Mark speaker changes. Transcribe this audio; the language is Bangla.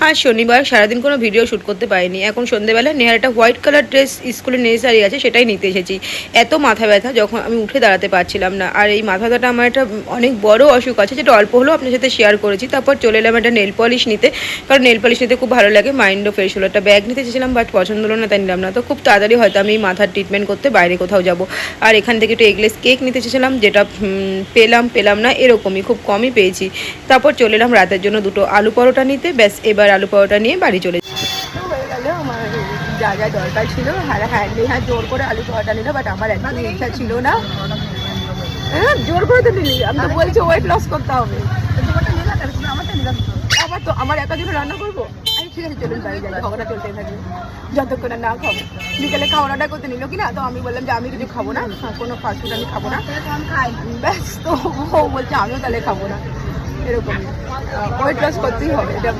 Speaker 1: আজ শনিবার, সারাদিন কোনো ভিডিও শ্যুট করতে পারিনি। এখন সন্ধ্যেবেলা নেহার একটা হোয়াইট কালার ড্রেস স্কুলে নেসেসারি আছে, সেটাই নিতে এসেছি। এত মাথা ব্যথা, যখন আমি উঠে দাঁড়াতে পারছিলাম না। আর এই মাথা ব্যথাটা আমার একটা অনেক বড় অসুখ আছে, যেটা অল্প হলেও আপনার সাথে শেয়ার করেছি। তারপর চলে এলাম একটা নেল পলিশ নিতে, কারণ নেল পলিশ নিতে খুব ভালো লাগে, মাইন্ডও ফ্রেশ হলো। একটা ব্যাগ নিতে চেয়েছিলাম, বাট পছন্দ হলো না, তাই নিলাম না। তো খুব তাড়াতাড়ি হয়তো আমি এই মাথার ট্রিটমেন্ট করতে বাইরে কোথাও যাব। আর এখান থেকে একটু এগলেস কেক নিতে চেয়েছিলাম, যেটা পেলাম না, এরকমই খুব কমই পেয়েছি। তারপর চলে এলাম রাতের জন্য দুটো আলু পরোটা নিতে। ব্যাস, এবার আলু পরোটা নিয়ে বাড়ি চলে হয়ে গেল আমার যা যা দরকার ছিল। হ্যাঁ জোর করে আলু পরোটা নিল, বাট আমার একদম ইচ্ছা ছিল না। হ্যাঁ, জোর করে তো নিলি, আমি তো বলছি ওয়েট লস করতে হবে। আবার তো আমার একা জন্য রান্না করবো। আমি ঠিক আছে, চলুন বাড়ি যাই, ঝগড়া চলতে থাকবে যতক্ষণ না খাবো। বিকেলে খাওয়া অর্ডার করতে নিল কিনা, তো আমি বললাম যে আমি কিছু খাবো না, কোনো ফাস্টফুড আমি খাবো না। ব্যাস, তো ও বলছে আমিও তাহলে খাবো না। এরকম ওয়েট লস করতেই হবে, এটা